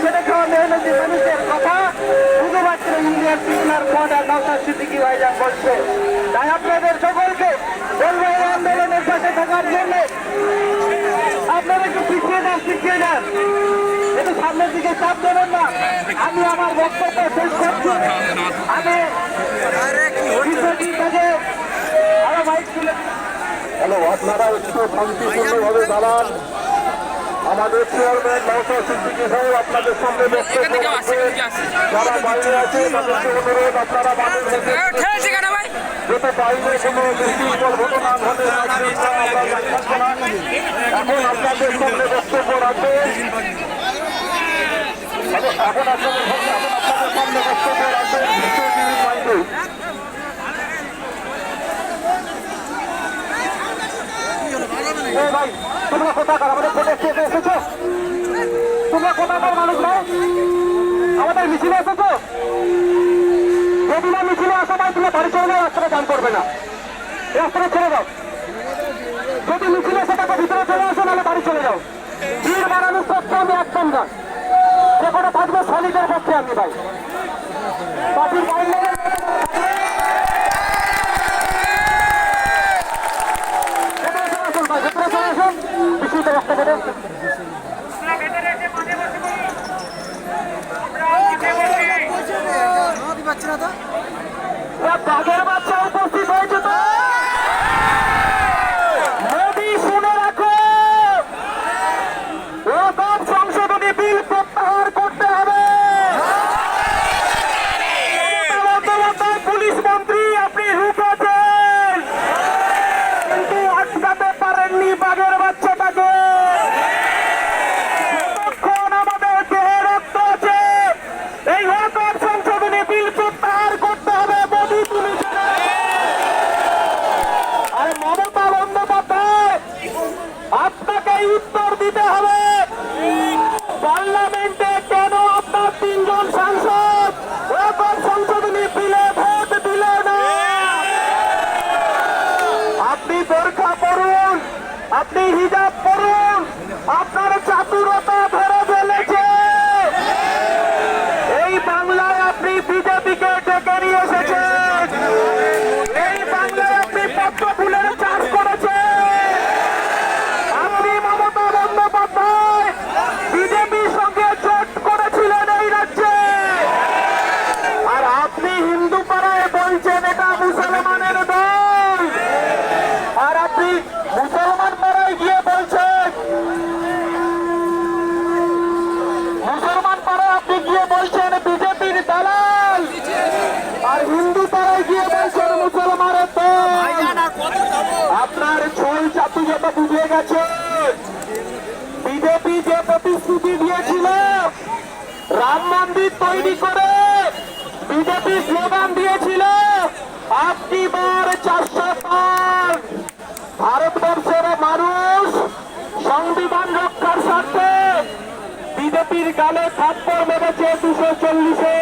খেটে খাওয়া মেহনতি মানুষের কথা শুধুমাত্র ইন্ডিয়ান পিপলার ফ্রন্ট আর নওশাদ সিদ্দিকী ভাইজান বলছে। তাই আপনাদের সকলকে বলবো এই আন্দোলনের পাশে থাকার জন্য আপনারা একটু পিছিয়ে যান, একটু সামনের দিকে চাপ দেবেন না। আমি আমার বক্তব্য শেষ করছি। আমি আরো মাইক তুলে হ্যালো, আপনারা একটু শান্তিপূর্ণভাবে দাঁড়ান। আমাদের চেয়ারম্যান নওশাদ সিদ্দিকী সাহেব আপনাদের সামনে বক্তব্য রাখবেন। যারা বাইরে আছে তাদেরকে অনুরোধ আপনারা বাইরে থেকে যাতে বাইরে কোনো বিশৃঙ্খল ঘটনা ঘটে এখন আপনাদের সামনে বক্তব্য রাখবেন। এখন আপনাদের সামনে বক্তব্য রাখবেন ভাই, তোমরা কোথাকার আমাদের প্রোটেস্টে এসেছো? তোমরা কোথাকার মানুষ নয়? আমাদের মিছিলে এসেছো? যদি না মিছিলে আসো ভাই, তোমরা বাড়ি চলে যাও, রাস্তাটা জাম করবে না, রাস্তাটা ছেড়ে দাও। যদি মিছিলে এসে তাকে ভিতরে চলে আসো, নাহলে বাড়ি চলে যাও। ভিড় বাড়ানোর পক্ষে আমি একদম না, যে কোনো থাকবে সলিডের পক্ষে আমি ভাই। পার্টির বাইরে বাঘের বাচ্চা উপস্থিত হয়েছে তো মোদি শুনে রাখো, ওয়াকফ সংশোধনী বিল প্রত্যাহার করতে হবে। পুলিশ মন্ত্রী আপনি রুখেছেন, কিন্তু আটকাতে পারেননি বাঘের বাচ্চাটাকে। যতক্ষণ আমাদের দেহে রক্ত আছে, এই ওয়াকফ সংশোধনী বিল প্রত্যাহার করতে হবে। মোদি পুলিশ আর মমতা বন্দ্যোপাধ্যায় আপনাকে উত্তর দিতে হবে, পার্লামেন্টে কেন আপনার 3 জন সাংসদ ওয়াকফ সংশোধনী বিলে ভোট দিলে না? আপনি বোরখা পরুন, আপনি হিজাব পরুন, আপনার চাতুরতা ধরে ফেলেছে। এই বাংলায় আপনি বিজেপিকে ডেকে নিয়ে এসেছেন, এই বাংলায় আপনি পদ্ম ফুলের চাষ করেছেন। আপনি মমতা বন্দ্যোপাধ্যায় বিজেপির সঙ্গে জোট করেছিলেন এই রাজ্যে, আর আপনি হিন্দু পাড়ায় বলছেন এটা মুসলমানের দল, আর আপনি মুসলমান পাড়ায় গিয়ে বলছেন, মুসলমান পাড়ায় আপনি গিয়ে বলছেন বিজেপির দালাল, আর হিন্দু পাড়ায় গিয়ে বলছেন মুসলমানের দল। আপনার ছল চাতুর্যতা বুঝে গেছে। বিজেপি যে প্রতিশ্রুতি দিয়েছিল রাম মন্দির তৈরি করে, বিজেপি স্লোগান দিয়েছিল আপনি বার 400 পার। ভারতবর্ষের মানুষ সংবিধান রক্ষার স্বার্থে বিজেপির গালে থাপ্পড় মেরেছে 240-এ।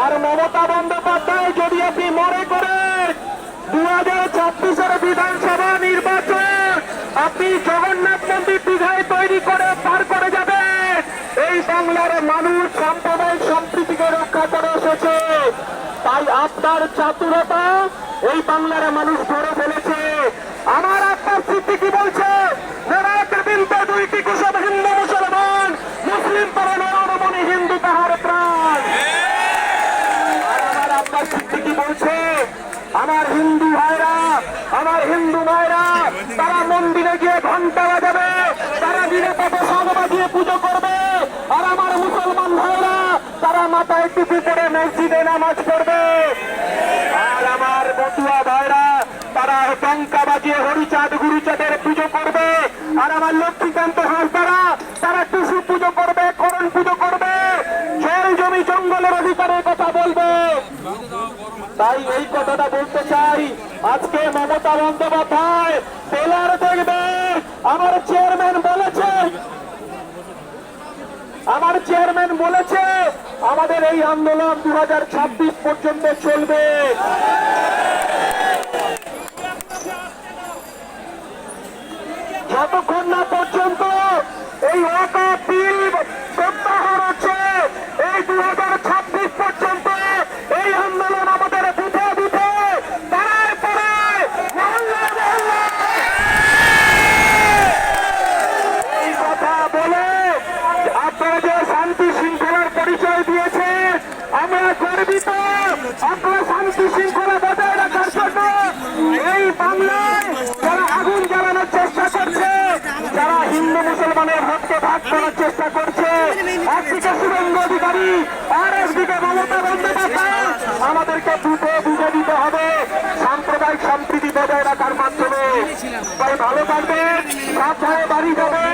আর মমতা বন্দ্যোপাধ্যায় যদি আপনি মনে করেন 2026-এর বিধানসভা নির্বাচন আপনি জগন্নাথ মন্দির দীঘায় তৈরি করে পার করে যাবেন, এই বাংলার মানুষ সাম্প্রদায়িক সম্প্রীতিকে রক্ষা করে এসেছে। তাই আপনার চাতুরতা এই বাংলার মানুষ ধরে ফেলেছে। আমার আপনার সিদ্দিকী বলছে নারায়ণের বিলতে 2টি কুসুম, হিন্দু মুসলমান, মুসলিম পরে নরমণি, হিন্দু তাহার প্রাণ। আর আমার আপনার সিদ্দিকী বলছে আমার হিন্দু ভাইরা, আমার হিন্দু ভাইরা তারা মন্দিরে গিয়ে ঘন্টা বাজাবে, তারা নিরাপদে শাক বাজিয়ে পুজো করবে, আর আমার মুসলমান ভাইরা তারা মাথায় টুপি পরে মসজিদে নামাজ পড়বে, আর আমার বটুয়া ভাইরা তারা টঙ্কা বাজিয়ে হরিচাঁদ গুরুচাঁদের পুজো করবে, আর আমার লক্ষ্মীকান্ত হাঁসদারা তারা টুসু পুজো করবে, করণ পুজো করবে, জল জমি জঙ্গলের অধিকারের কথা বলবে। তাই এই কথাটা বলতে চাই, আজকে মমতা বন্দ্যোপাধ্যায় টেলার দেখবে। আমার চেয়ারম্যান বলেছে আমাদের এই আন্দোলন 2026 পর্যন্ত চলবে। যতক্ষণ না পর্যন্ত এই ওয়াকফ বিল প্রত্যাহার নিবেদিত আপনারা শান্তি শৃঙ্খলা বজায় রাখার জন্য এই বাংলায় যারা আগুন জ্বালানোর চেষ্টা করছে, যারা হিন্দু মুসলমানের ভোটকে ভাগ করার চেষ্টা করছে, একদিকে শুভেন্দু অধিকারী আর একদিকে মমতা বন্দ্যোপাধ্যায়, আমাদেরকে দুটো বুঝে দিতে হবে সাম্প্রদায়িক সম্প্রীতি বজায় রাখার মাধ্যমে। তাই ভালো থাকবেন, সাবধানে বাড়ি যাবে।